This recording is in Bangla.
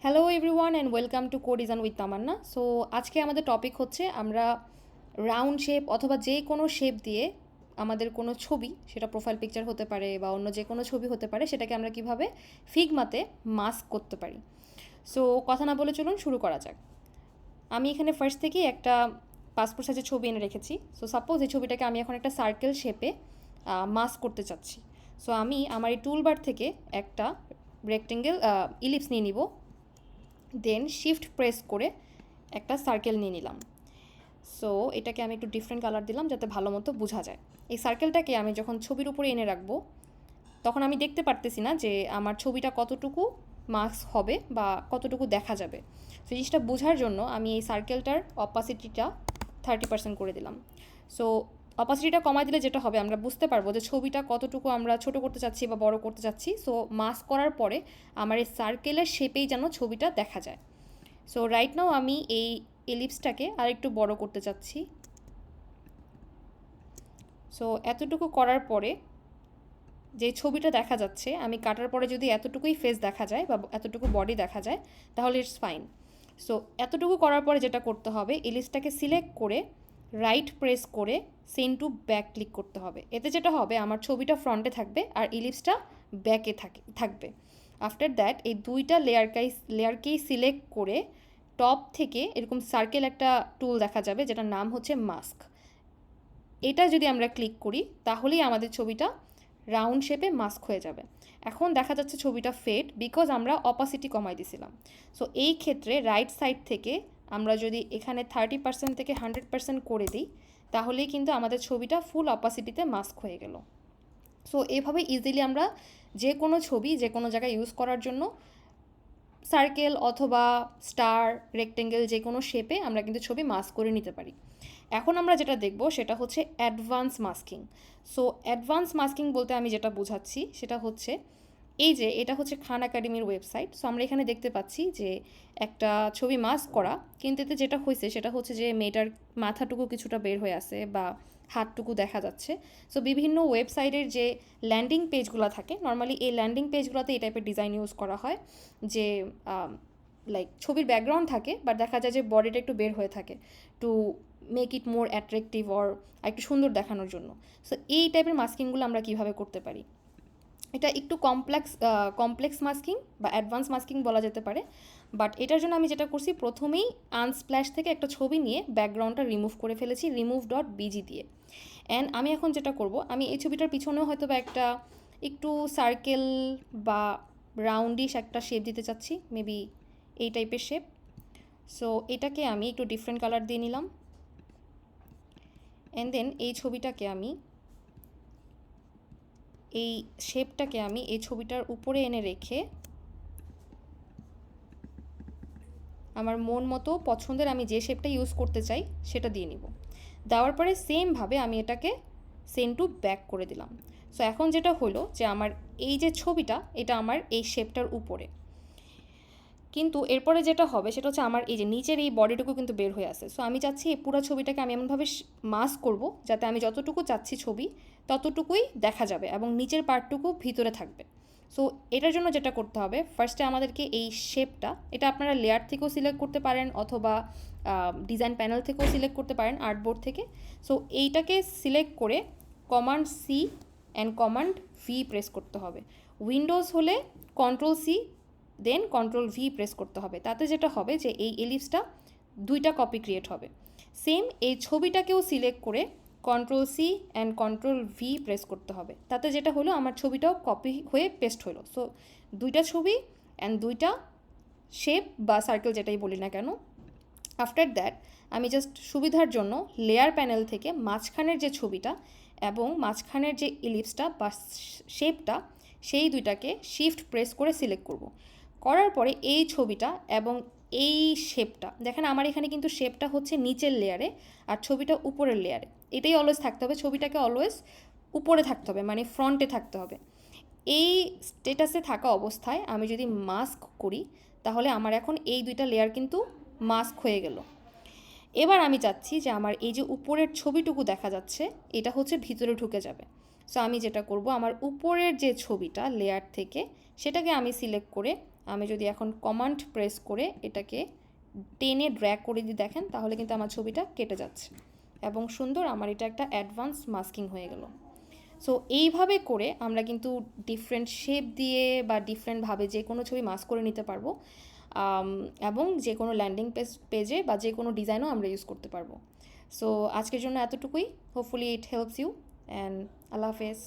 Hello everyone and welcome to CoDesign with Tamanna. So আজকে আমাদের টপিক হচ্ছে আমরা রাউন্ড শেপ অথবা যে কোনো শেপ দিয়ে আমাদের কোনো ছবি, সেটা প্রোফাইল পিকচার হতে পারে বা অন্য যে কোনো ছবি হতে পারে, সেটাকে আমরা কিভাবে ফিগমাতে মাস্ক করতে পারি। সো কথা না বলে চলুন শুরু করা যাক। আমি এখানে ফার্স্ট থেকেই একটা পাসপোর্ট সাইজের ছবি এনে রেখেছি। সো সাপোজ এই ছবিটাকে আমি এখন একটা সার্কেল শেপে মাস্ক করতে চাচ্ছি। সো আমি আমার এই টুলবার থেকে একটা রেক্টেঙ্গেল ইলিপস নিয়ে নিব, দেন শিফট প্রেস করে একটা সার্কেল নিয়ে নিলাম। সো এটাকে আমি একটু ডিফারেন্ট কালার দিলাম যাতে ভালো মতো বোঝা যায়। এই সার্কেলটাকে আমি যখন ছবির উপরে এনে রাখবো তখন আমি দেখতে পারতেছি না যে আমার ছবিটা কতটুকু মাস্ক হবে বা কতটুকু দেখা যাবে। সো জিনিসটা বোঝার জন্য আমি এই সার্কেলটার অপাসিটিটা 30% করে দিলাম। সো অপাসিটিটা কমায় দিলে যেটা হবে, আমরা বুঝতে পারবো যে ছবিটা কতটুকু আমরা ছোট করতে চাচ্ছি বা বড় করতে চাচ্ছি। সো মাস্ক করার পরে আমার এই সার্কেলের শেপেই যেন ছবিটা দেখা যায়। সো রাইট নাও আমি এই এলিপসটাকে আর একটু বড় করতে চাচ্ছি। সো এতটুকু করার পরে যে ছবিটা দেখা যাচ্ছে, আমি কাটার পরে যদি এতটুকুই ফেস দেখা যায় বা এতটুকু বডি দেখা যায় তাহলে ইটস ফাইন। সো এতটুকু করার পরে যেটা করতে হবে, এলিপসটাকে সিলেক্ট করে রাইট প্রেস করে সেন্ড টু ব্যাক ক্লিক করতে হবে। এতে যেটা হবে, আমার ছবিটা ফ্রন্টে থাকবে আর ইলিপসটা ব্যাকে থাকবে। আফটার দ্যাট এই দুইটা লেয়ারকেই সিলেক্ট করে টপ থেকে এরকম সার্কেল একটা টুল দেখা যাবে যেটার নাম হচ্ছে মাস্ক। এটা যদি আমরা ক্লিক করি তাহলেই আমাদের ছবিটা রাউন্ড শেপে মাস্ক হয়ে যাবে। এখন দেখা যাচ্ছে ছবিটা ফেড, বিকজ আমরা অপাসিটি কমাই দিয়েছিলাম। সো এই ক্ষেত্রে রাইট সাইড থেকে আমরা যদি এখানে 30% থেকে 100% করে দিই তাহলেই কিন্তু আমাদের ছবিটা ফুল অপাসিটিতে মাস্ক হয়ে গেল। সো এইভাবে ইজিলি আমরা যে কোনো ছবি যে কোনো জায়গায় ইউজ করার জন্য সার্কেল অথবা স্টার, রেক্টেঙ্গেল যে কোনো শেপে আমরা কিন্তু ছবি মাস্ক করে নিতে পারি। এখন আমরা যেটা দেখব সেটা হচ্ছে advance masking. So advance masking বলতে আমি যেটা বোঝাচ্ছি সেটা হচ্ছে এই যে এটা হচ্ছে খান একাডেমির ওয়েবসাইট। সো আমরা এখানে দেখতে পাচ্ছি যে একটা ছবি মাস্ক করা, কিন্তু এতে যেটা হয়েছে সেটা হচ্ছে যে মেয়েটার মাথাটুকু কিছুটা বের হয়ে আসে বা হাতটুকু দেখা যাচ্ছে। সো বিভিন্ন ওয়েবসাইটের যে ল্যান্ডিং পেজগুলো থাকে, নর্মালি এই ল্যান্ডিং পেজগুলোতে এই টাইপের ডিজাইন ইউজ করা হয় যে লাইক ছবির ব্যাকগ্রাউন্ড থাকে বাট দেখা যায় যে বডিটা একটু বের হয়ে থাকে to make it more attractive or একটু সুন্দর দেখানোর জন্য। সো এই টাইপের মাস্কিংগুলো আমরা কীভাবে করতে পারি, এটা একটু কমপ্লেক্স মাস্কিং বা অ্যাডভান্স মাস্কিং বলা যেতে পারে। বাট এটার জন্য আমি যেটা করছি, প্রথমেই আনস্প্ল্যাশ থেকে একটা ছবি নিয়ে ব্যাকগ্রাউন্ডটা রিমুভ করে ফেলেছি remove.bg দিয়ে। অ্যান্ড আমি এখন যেটা করব, আমি এই ছবিটার পিছনেও হয়তো বা একটা একটু সার্কেল বা রাউন্ডিশ একটা শেপ দিতে চাচ্ছি, মেবি এই টাইপের শেপ। সো এটাকে আমি একটু ডিফারেন্ট কালার দিয়ে নিলাম। অ্যান্ড দেন এই ছবিটাকে আমি এই শেপটাকে আমি এই ছবিটার উপরে এনে রেখে আমার মন মতো পছন্দের আমি যে শেপটা ইউজ করতে চাই সেটা দিয়ে নিব। দেওয়ার পরে সেমভাবে আমি এটাকে সেন্ড টু ব্যাক করে দিলাম। সো এখন যেটা হলো যে আমার এই যে ছবিটা, এটা আমার এই শেপটার উপরে, কিন্তু এরপরে যেটা হবে সেটা হচ্ছে আমার এই যে নিচের এই বডিটুকু কিন্তু বের হয়ে আসে। সো আমি চাচ্ছি এই পুরো ছবিটাকে আমি এমনভাবে মাস্ক করব যাতে আমি যতটুকু চাচ্ছি ছবি ততটুকুই দেখা যাবে এবং নিচের পার্টটুকু ভিতরে থাকবে। সো এটার জন্য যেটা করতে হবে, ফার্স্টে আমাদেরকে এই শেপটা, এটা আপনারা লেয়ার থেকেও সিলেক্ট করতে পারেন অথবা ডিজাইন প্যানেল থেকেও সিলেক্ট করতে পারেন, আর্টবোর্ড থেকে। সো এইটাকে সিলেক্ট করে command C and command V press করতে হবে। উইন্ডোজ হলে control C then control V press করতে হবে। তাতে যেটা হবে যে এই এলিপসটা দুইটা কপি ক্রিয়েট হবে। সেম এই ছবিটাকেও সিলেক্ট করে control C and control V press করতে হবে। তাতে যেটা হলো আমার ছবিটাও কপি হয়ে পেস্ট হলো। সো দুইটা ছবি অ্যান্ড দুইটা শেপ বা সার্কেল যেটাই বলি না কেন। আফটার দ্যাট আমি জাস্ট সুবিধার জন্য লেয়ার প্যানেল থেকে মাঝখানের যে ছবিটা এবং মাঝখানের যে ইলিপসটা বা শেপটা, সেই দুইটাকে শিফট প্রেস করে সিলেক্ট করব। করার পরে এই ছবিটা এবং এই শেপটা, দেখেন আমার এখানে কিন্তু শেপটা হচ্ছে নিচের লেয়ারে আর ছবিটা উপরের লেয়ারে। এটাই অলওয়েজ থাকতে হবে, ছবিটাকে অলওয়েজ উপরে থাকতে হবে, মানে ফ্রন্টে থাকতে হবে। এই স্টেটাসে থাকা অবস্থায় আমি যদি মাস্ক করি তাহলে আমার এখন এই দুইটা লেয়ার কিন্তু মাস্ক হয়ে গেল। এবার আমি চাচ্ছি যে আমার এই যে উপরের ছবিটুকু দেখা যাচ্ছে এটা হচ্ছে ভিতরে ঢুকে যাবে। সো আমি যেটা করব, আমার উপরের যে ছবিটা লেয়ার থেকে সেটাকে আমি সিলেক্ট করে আমি যদি এখন কমান্ড প্রেস করে এটাকে টেনে ড্র্যাগ করে দিয়ে দেখেন, তাহলে কিন্তু আমার ছবিটা কেটে যাচ্ছে এবং সুন্দর আমার এটা একটা অ্যাডভান্স মাস্কিং হয়ে গেল। সো এইভাবে করে আমরা কিন্তু ডিফারেন্ট শেপ দিয়ে বা ডিফারেন্টভাবে যে কোনো ছবি মাস্ক করে নিতে পারবো, এবং যে কোনো ল্যান্ডিং পেজে বা যে কোনো ডিজাইনও আমরা ইউজ করতে পারবো। সো আজকের জন্য এতটুকুই। Hopefully it helps you, and আল্লাহ হাফেজ।